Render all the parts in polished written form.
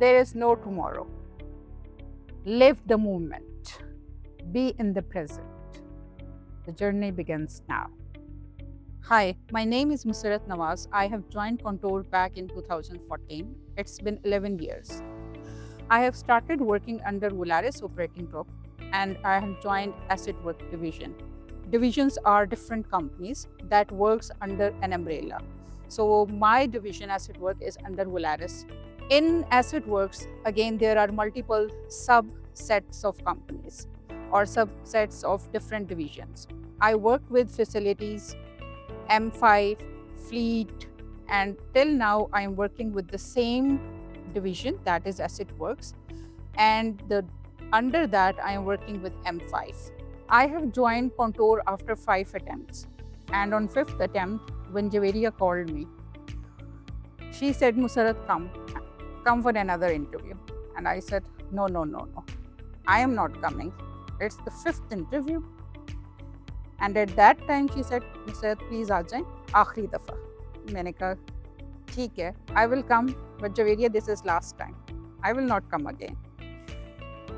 There is no tomorrow. Live the moment. Be in the present. The journey begins now. Hi, my name is Musarat Nawaz. I have joined Contour back in 2014. It's been 11 years. I have started working under Volaris Operating Group and I have joined Asset Work Division. Divisions are different companies that works under an umbrella. So my division Asset Work is under Volaris. In Asset Works, again, there are multiple subsets of companies or subsets of different divisions. I work with facilities, M5, fleet, and till now I am working with the same division, that is Asset Works, and under that I am working with M5. I have joined Contour after 5 attempts, and on 5th attempt, when Javeria called me, she said, Musarat, come for another interview. And I said, no, I am not coming. It's the 5th interview. And at that time she said, Musarat, please aa jaye, aakhri dafa. Maine kaha, theek hai, I will come, but Javeria, this is last time. I will not come again.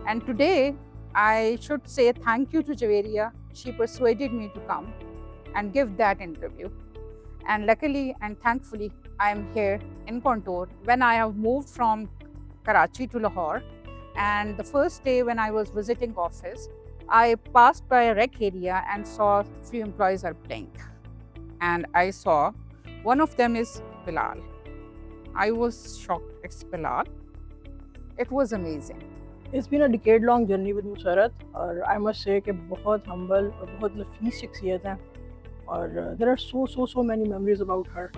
And today, I should say thank you to Javeria. She persuaded me to come and give that interview. And luckily and thankfully, I am here in Contour. When I have moved from Karachi to Lahore, and the first day when I was visiting office, I passed by a rec area and saw few employees are playing. And I saw one of them is Bilal. I was shocked. It's Bilal. It was amazing. It's been a decade-long journey with Musarat, और I must say कि बहुत humble और बहुत नफीस शख्सियत है, और there are so many memories about her.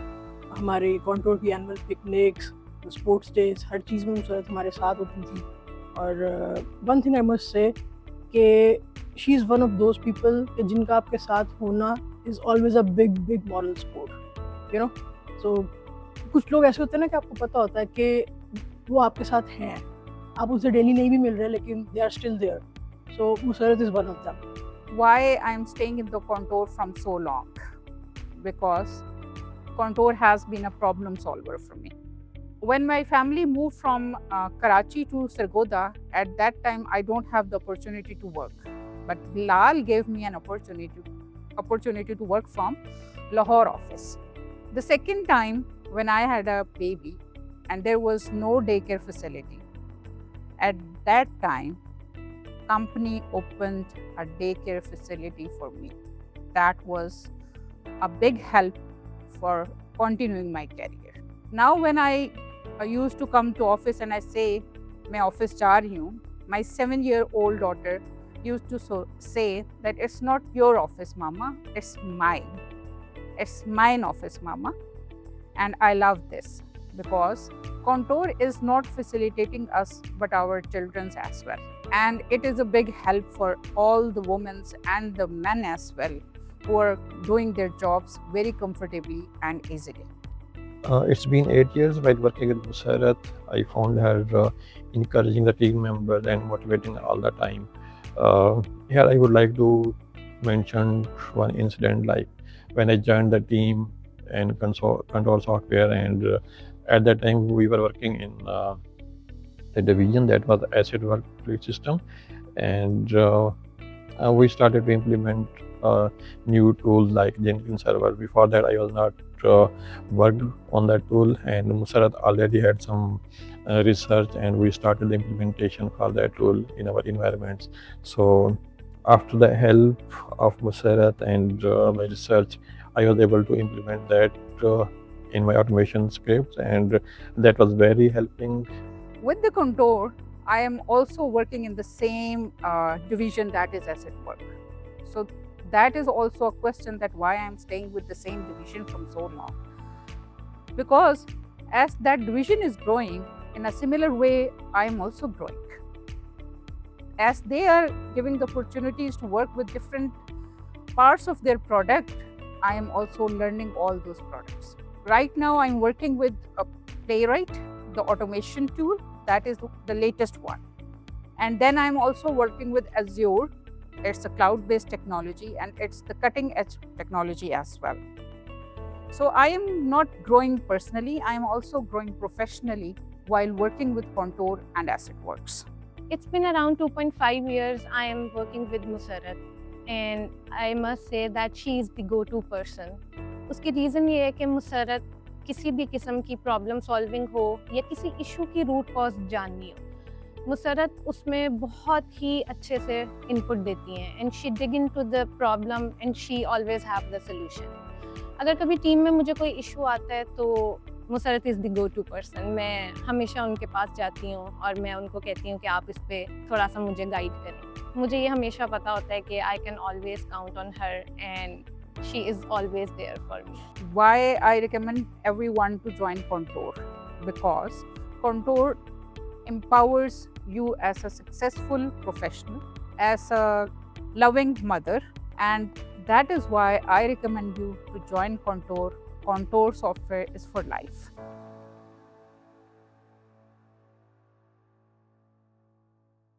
हमारे Contour की annual picnics, sports days, हर चीज़ में मुसरत हमारे साथ होती थी. और one thing I must say कि she is one of those people कि जिनका आपके साथ होना is always a big moral support, you know. So कुछ लोग ऐसे होते हैं ना कि आपको पता होता है कि वो आपके साथ हैं, आप उनसे डेली नहीं भी मिल रहे लेकिन they are still there. So Musarat is one of them. Why I am staying in the Contour from so long? Because Contour has been a problem solver for me. When my family moved from Karachi to Sargodha, at that time I don't have the opportunity to work. But Bilal gave me an opportunity to work from Lahore office. The second time when I had a baby and there was no daycare facility, at that time, company opened a daycare facility for me. That was a big help for continuing my career. Now when I used to come to office and I say, मैं office जा रही हूँ, my 7-year-old daughter used to say that it's not your office, mama, it's mine. It's mine office, mama. And I love this because Contour is not facilitating us but our children as well. And it is a big help for all the women and the men as well who are doing their jobs very comfortably and easily. It's been 8 years while working with Musarat. I found her encouraging the team members and motivating all the time. Here I would like to mention one incident, like when I joined the team and Contour Software, and at that time we were working in the division that was Asset Work Fleet System, and we started to implement new tools like Jenkins Server. Before that I was not worked on that tool, and Musarat already had some research, and we started the implementation for that tool in our environments. So after the help of Musarat and my research, I was able to implement that in my automation scripts, and that was very helping. With the Contour, I am also working in the same division, that is Asset Work. So that is also a question that why I am staying with the same division from so long. Because as that division is growing, in a similar way, I am also growing. As they are giving the opportunities to work with different parts of their product, I am also learning all those products. Right now, I'm working with a Playwright, the automation tool, that is the latest one. And then I'm also working with Azure. It's a cloud-based technology and it's the cutting-edge technology as well. So I am not growing personally, I am also growing professionally while working with Contour and AssetWorks? It's been around 2.5 years I am working with Musarrat, and I must say that she is the go-to person. उसकी reason ये है कि मुसर्रत किसी भी किस्म की problem solving हो या किसी इशू की रूट कॉज जाननी हो, मुसर्रत उसमें बहुत ही अच्छे से इनपुट देती हैं and she dig in to the problem and she always have the solution. अगर कभी टीम में मुझे कोई इशू आता है तो Musarrat is the go to person. मैं हमेशा उनके पास जाती हूँ और मैं उनको कहती हूँ कि आप इस पर थोड़ा सा मुझे गाइड करें। मुझे ये हमेशा पता होता है कि I can always count on her and she is always there for me. Why I recommend everyone to join Contour? Because Contour empowers you as a successful professional, as a loving mother, and that is why I recommend you to join Contour. Contour software is for life.